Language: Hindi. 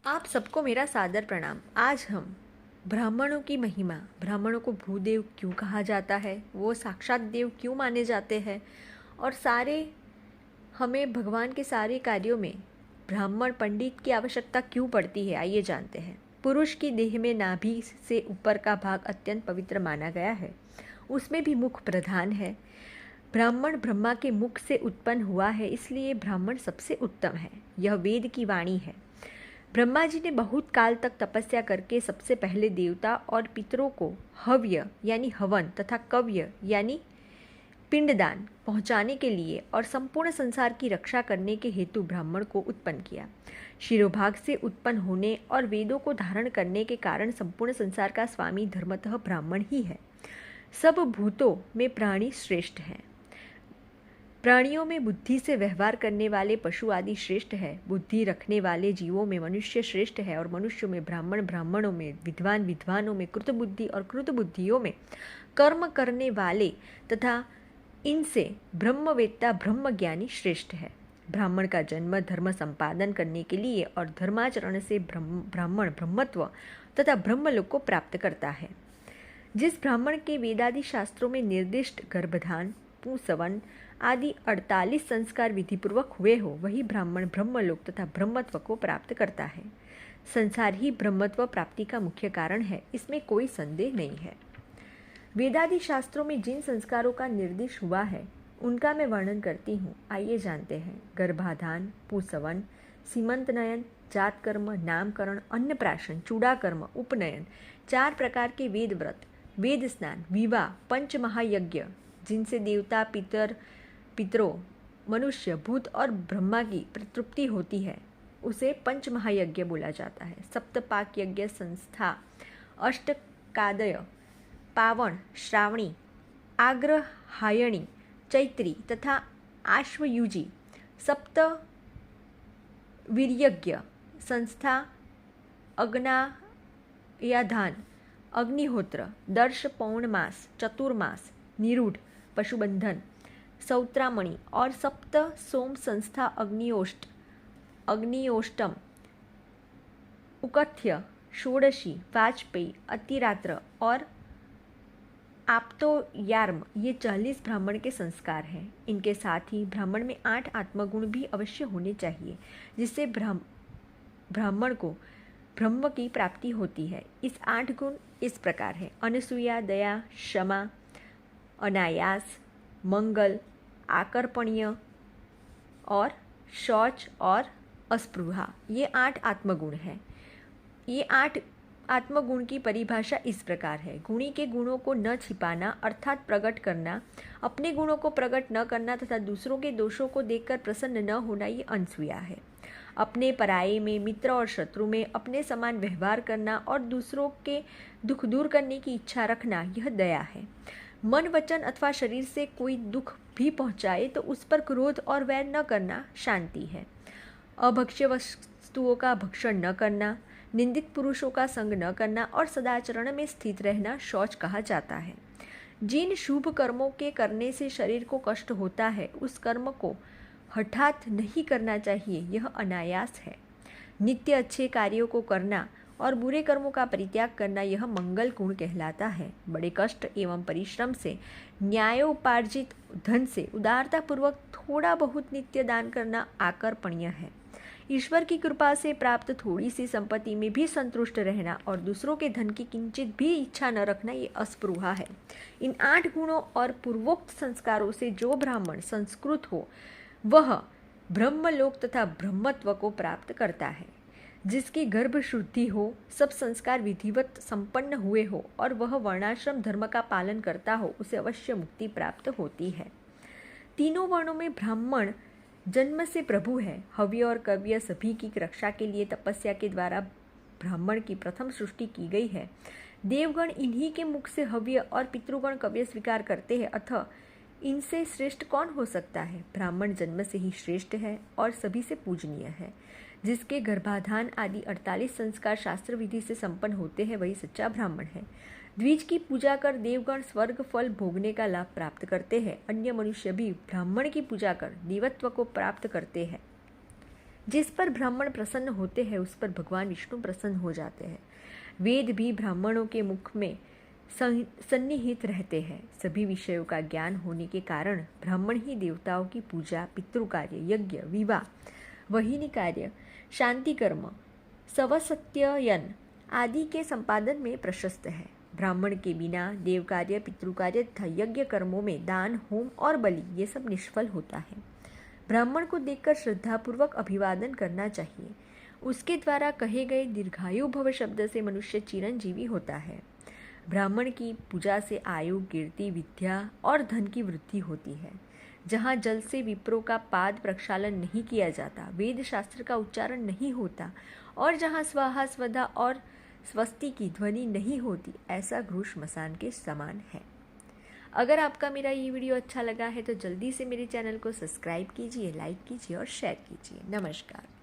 आप सबको मेरा सादर प्रणाम। आज हम ब्राह्मणों की महिमा, ब्राह्मणों को भूदेव क्यों कहा जाता है, वो साक्षात देव क्यों माने जाते हैं और हमें भगवान के सारे कार्यों में ब्राह्मण पंडित की आवश्यकता क्यों पड़ती है, आइए जानते हैं। पुरुष की देह में नाभि से ऊपर का भाग अत्यंत पवित्र माना गया है, उसमें भी मुख प्रधान है। ब्राह्मण ब्रह्मा के मुख से उत्पन्न हुआ है, इसलिए ब्राह्मण सबसे उत्तम है। यह वेद की वाणी है। ब्रह्मा जी ने बहुत काल तक तपस्या करके सबसे पहले देवता और पितरों को हव्य यानी हवन तथा कव्य यानी पिंडदान पहुंचाने के लिए और संपूर्ण संसार की रक्षा करने के हेतु ब्राह्मण को उत्पन्न किया। शिरोभाग से उत्पन्न होने और वेदों को धारण करने के कारण संपूर्ण संसार का स्वामी धर्मतः ब्राह्मण ही है। सब भूतों में प्राणी श्रेष्ठ हैं। प्राणियों में बुद्धि से व्यवहार करने वाले पशु आदि श्रेष्ठ है। बुद्धि रखने वाले जीवों में मनुष्य श्रेष्ठ है और मनुष्यों में ब्राह्मण, ब्राह्मणों में विद्वान, विद्वानों में कृतबुद्धि और कृतबुद्धियों में कर्म करने वाले तथा इनसे ब्रह्मवेत्ता ब्रह्मज्ञानी श्रेष्ठ है। ब्राह्मण का जन्म धर्म संपादन करने के लिए और धर्माचरण से ब्राह्मण ब्रह्मत्व तथा ब्रह्मलोक को प्राप्त करता है। जिस ब्राह्मण के वेदादि शास्त्रों में निर्दिष्ट गर्भधान, पुंसवन आदि 48 संस्कार विधिपूर्वक हुए हो, वही ब्राह्मण ब्रह्मलोक तथा ब्रह्मत्व को प्राप्त करता है। संसार ही ब्रह्मत्व प्राप्ति का मुख्य कारण है, इसमें कोई संदेह नहीं है। वेदादि शास्त्रों में जिन संस्कारों का निर्देश हुआ है उनका मैं वर्णन करती हूँ, आइए जानते हैं। गर्भाधान, पुंसवन, सीमंतनयन, जात कर्म, नामकरण, अन्नप्राशन, चूड़ाकर्म, उपनयन, 4 प्रकार के वेद व्रत, वेद स्नान, विवाह, पंच महायज्ञ जिनसे देवता, पितरों, मनुष्य, भूत और ब्रह्मा की तृप्ति होती है, उसे पंच महायज्ञ बोला जाता है। सप्तपाक यज्ञ, संस्था, अष्टकादय, पावण, श्रावणी, आग्रहायणी, चैत्री तथा आश्वयुजी, सप्त वीर्यज्ञ, संस्था, अग्नायाधान, अग्निहोत्र, दर्श, पौर्णमास, चतुर्मास, निरूढ़, पशुबंधन, सौत्रामणि और सप्त सोम संस्था, अग्नियोष्टम, उकथ्य, षोडशी, वाजपेयी, अतिरात्र और आप्तोयार्म, ये 40 ब्राह्मण के संस्कार हैं। इनके साथ ही ब्राह्मण में 8 आत्मगुण भी अवश्य होने चाहिए, जिससे ब्राह्मण को ब्रह्म की प्राप्ति होती है। इस 8 गुण इस प्रकार है: अनसूया, दया, क्षमा, अनायास, मंगल, आकर्पणीय और शौच और अस्पृहा, ये 8 आत्मगुण हैं। ये 8 आत्मगुण की परिभाषा इस प्रकार है: गुणी के गुणों को न छिपाना अर्थात प्रकट करना, अपने गुणों को प्रकट न करना तथा दूसरों के दोषों को देखकर प्रसन्न न होना, ये अनसूया है। अपने पराये में, मित्र और शत्रु में अपने समान व्यवहार करना और दूसरों के दुख दूर करने की इच्छा रखना, यह दया है। मन, वचन अथवा शरीर से कोई दुख भी पहुंचाए तो उस पर क्रोध और वैर न करना शांति है। अभक्ष्य वस्तुओं का भक्षण न करना, निंदित पुरुषों का संग न करना और सदाचरण में स्थित रहना शौच कहा जाता है। जिन शुभ कर्मों के करने से शरीर को कष्ट होता है, उस कर्म को हठात नहीं करना चाहिए, यह अनायास है। नित्य अच्छे कार्यों को करना और बुरे कर्मों का परित्याग करना, यह मंगल गुण कहलाता है। बड़े कष्ट एवं परिश्रम से न्यायोपार्जित धन से उदारता पूर्वक थोड़ा बहुत नित्य दान करना आकर्षणीय है। ईश्वर की कृपा से प्राप्त थोड़ी सी संपत्ति में भी संतुष्ट रहना और दूसरों के धन की किंचित भी इच्छा न रखना, ये अस्पृहा है। इन 8 गुणों और पूर्वोक्त संस्कारों से जो ब्राह्मण संस्कृत हो, वह ब्रह्मलोक तथा ब्रह्मत्व को प्राप्त करता है। जिसकी गर्भ शुद्धि हो, सब संस्कार विधिवत संपन्न हुए हो और वह वर्णाश्रम धर्म का पालन करता हो, उसे अवश्य मुक्ति प्राप्त होती है। तीनों वर्णों में ब्राह्मण जन्म से प्रभु है। हव्य और कव्य सभी की रक्षा के लिए तपस्या के द्वारा ब्राह्मण की प्रथम सृष्टि की गई है। देवगण इन्हीं के मुख से हव्य और पितृगण कव्य स्वीकार करते हैं, अतः इनसे श्रेष्ठ कौन हो सकता है। ब्राह्मण जन्म से ही श्रेष्ठ है और सभी से पूजनीय है। जिसके गर्भाधान आदि 48 संस्कार शास्त्र विधि से संपन्न होते हैं, वही सच्चा ब्राह्मण है। द्विज की पूजा कर देवगण स्वर्ग फल भोगने का लाभ प्राप्त करते हैं। अन्य मनुष्य भी ब्राह्मण की पूजा कर देवत्व को प्राप्त करते हैं। जिस पर ब्राह्मण प्रसन्न होते हैं उस पर भगवान विष्णु प्रसन्न हो जाते हैं। वेद भी ब्राह्मणों के मुख में सन्निहित रहते हैं। सभी विषयों का ज्ञान होने के कारण ब्राह्मण ही देवताओं की पूजा, पितृ कार्य, यज्ञ, विवाह, वहिनी कार्य, शांति कर्म, सवसत्ययन आदि के संपादन में प्रशस्त है। ब्राह्मण के बिना देव कार्य, पितृ कार्य तथा यज्ञ कर्मों में दान, होम और बलि ये सब निष्फल होता है। ब्राह्मण को देखकर श्रद्धापूर्वक अभिवादन करना चाहिए। उसके द्वारा कहे गए दीर्घायु भव शब्द से मनुष्य चिरंजीवी होता है। ब्राह्मण की पूजा से आयु, कीर्ति, विद्या और धन की वृद्धि होती है। जहाँ जल से विप्रों का पाद प्रक्षालन नहीं किया जाता, वेद शास्त्र का उच्चारण नहीं होता और जहाँ स्वाहा, स्वधा और स्वस्ति की ध्वनि नहीं होती, ऐसा गृह श्मशान के समान है। अगर आपका मेरा ये वीडियो अच्छा लगा है तो जल्दी से मेरे चैनल को सब्सक्राइब कीजिए, लाइक कीजिए और शेयर कीजिए। नमस्कार।